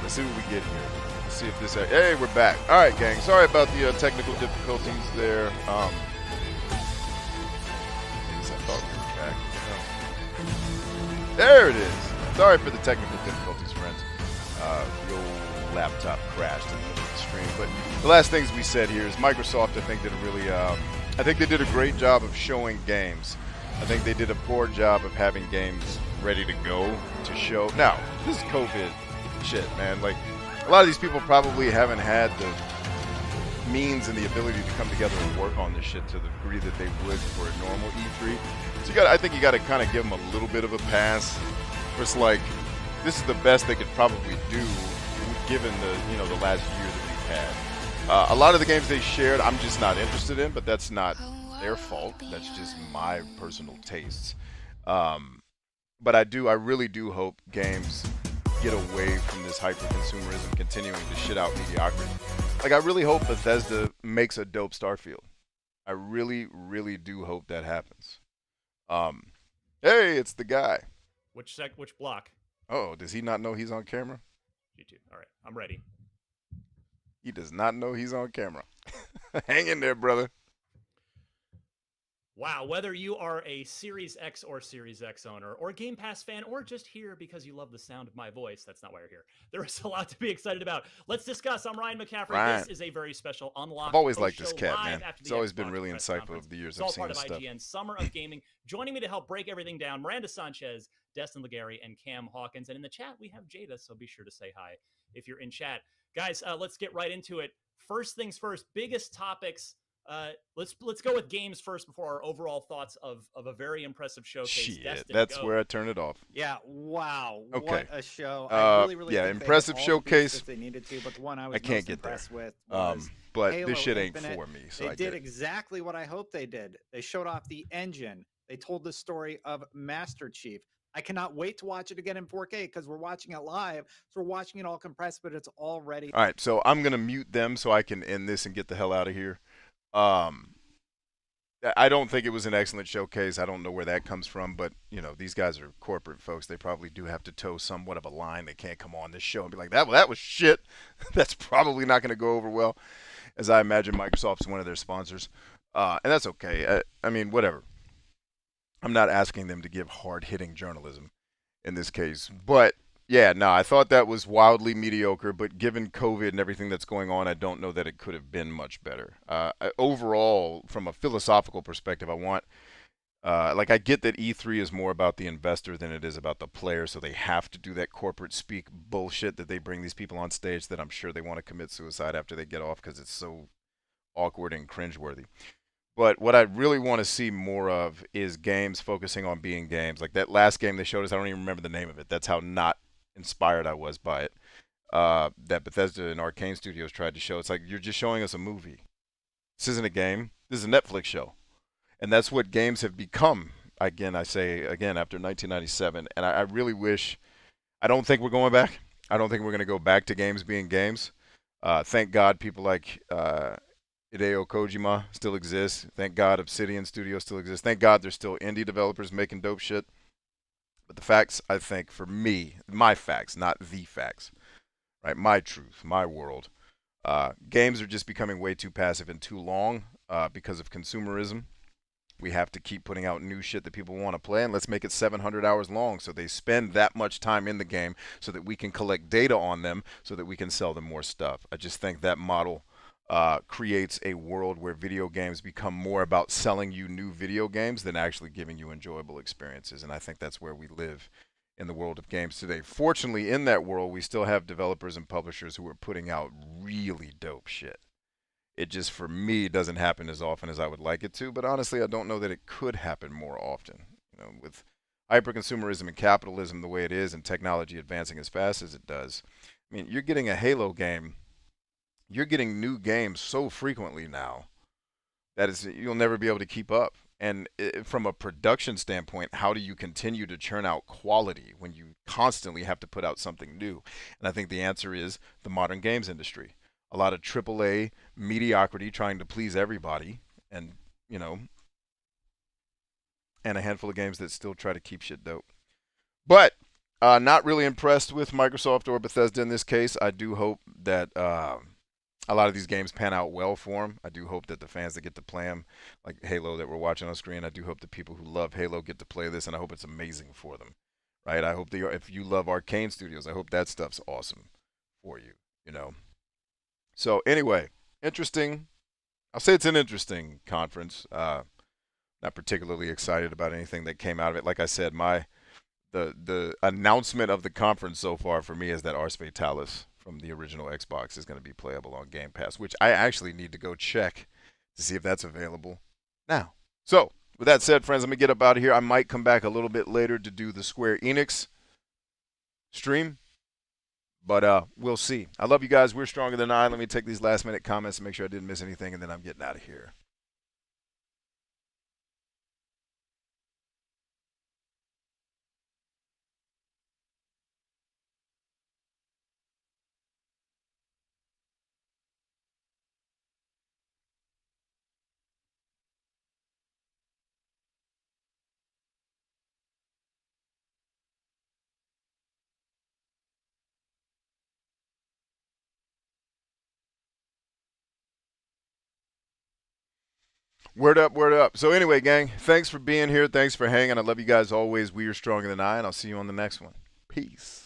Let's see what we get here. Let's see if this. Hey, we're back. All right, gang. Sorry about the technical difficulties there. I thought we were back. There it is. Sorry for the technical difficulties, friends. The old laptop crashed in the middle of the stream. But the last things we said here is Microsoft, I think, did a really. I think they did a great job of showing games. I think they did a poor job of having games ready to go to show. Now, this is COVID shit, man. Like, a lot of these people probably haven't had the means and the ability to come together and work on this shit to the degree that they would for a normal E3. So I think you got to kind of give them a little bit of a pass. Where it's like, this is the best they could probably do, given the last year that we've had. A lot of the games they shared, I'm just not interested in, but that's not their fault. That's just my personal tastes. But I really do hope games get away from this hyper-consumerism continuing to shit out mediocrity. Like, I really hope Bethesda makes a dope Starfield. I really, really do hope that happens. Hey, it's the guy. Which block? Oh, does he not know he's on camera? G2. All right, I'm ready. He does not know he's on camera. Hang in there, brother. Wow, whether you are a Series X or Series X owner, or Game Pass fan, or just here because you love the sound of my voice, that's not why you're here. There is a lot to be excited about. Let's discuss. I'm Ryan McCaffrey. Ryan. This is a very special unlock. I've always liked show this cat, man. after It's the always Xbox been really press insightful conference. over the years It's all I've seen part his of stuff. IGN Summer of Gaming. Joining me to help break everything down, Miranda Sanchez, Destin Legary, and Cam Hawkins. And in the chat, we have Jada, so be sure to say hi if you're in chat. Guys, let's get right into it. First things first, biggest topics. Let's go with games first before our overall thoughts of a very impressive showcase. Shit, Destin, that's go. where I turn it off. Yeah, wow. Okay. What a show. I really yeah, think impressive they hit all the beats showcase. that they needed to, but the one I was I can't most get there. impressed with was But Halo this shit ain't Infinite. for me, so They I did get it. exactly what I hoped they did. They showed off the engine. They told the story of Master Chief. I cannot wait to watch it again in 4K because we're watching it live. So we're watching it all compressed, but it's already. All right, so I'm gonna mute them so I can end this and get the hell out of here. I don't think it was an excellent showcase. I don't know where that comes from, but these guys are corporate folks. They probably do have to toe somewhat of a line. They can't come on this show and be like, that was shit. That's probably not going to go over well, as I imagine Microsoft's one of their sponsors. And that's okay. I mean, whatever. I'm not asking them to give hard-hitting journalism in this case. But, yeah, no, I thought that was wildly mediocre. But given COVID and everything that's going on, I don't know that it could have been much better. Overall, from a philosophical perspective, I want... I get that E3 is more about the investor than it is about the player, so they have to do that corporate speak bullshit that they bring these people on stage that I'm sure they want to commit suicide after they get off because it's so awkward and cringeworthy. But what I really want to see more of is games focusing on being games. Like that last game they showed us, I don't even remember the name of it. That's how not inspired I was by it. That Bethesda and Arcane Studios tried to show. It's like, you're just showing us a movie. This isn't a game. This is a Netflix show. And that's what games have become, I say again, after 1997. And I really wish, I don't think we're going back. I don't think we're going to go back to games being games. Thank God people like Hideo Kojima still exist. Thank God Obsidian Studios still exists. Thank God there's still indie developers making dope shit. But the facts, I think, for me, my facts, not the facts, right? My truth, my world. Games are just becoming way too passive and too long because of consumerism. We have to keep putting out new shit that people want to play, and let's make it 700 hours long so they spend that much time in the game so that we can collect data on them so that we can sell them more stuff. I just think that model creates a world where video games become more about selling you new video games than actually giving you enjoyable experiences. And I think that's where we live in the world of games today. Fortunately, in that world, we still have developers and publishers who are putting out really dope shit. It just, for me, doesn't happen as often as I would like it to. But honestly, I don't know that it could happen more often. With hyper-consumerism and capitalism the way it is and technology advancing as fast as it does. I mean, you're getting a Halo game. You're getting new games so frequently now that you'll never be able to keep up. And from a production standpoint, how do you continue to churn out quality when you constantly have to put out something new? And I think the answer is the modern games industry. A lot of AAA mediocrity trying to please everybody, and and a handful of games that still try to keep shit dope. But Not really impressed with Microsoft or Bethesda in this case. I do hope that a lot of these games pan out well for them. I do hope that the fans that get to play them, like Halo that we're watching on screen, I do hope the people who love Halo get to play this, and I hope it's amazing for them, right? I hope if you love Arcane Studios, I hope that stuff's awesome for you, you know. So anyway, interesting. I'll say it's an interesting conference. Not particularly excited about anything that came out of it. Like I said, the announcement of the conference so far for me is that Ars Fatalis from the original Xbox is going to be playable on Game Pass, which I actually need to go check to see if that's available now. So, with that said, friends, let me get up out of here. I might come back a little bit later to do the Square Enix stream, but we'll see. I love you guys. We're stronger than I. Let me take these last minute comments to make sure I didn't miss anything, and then I'm getting out of here. Word up, word up. So anyway, gang, thanks for being here. Thanks for hanging. I love you guys always. We are stronger than I, and I'll see you on the next one. Peace.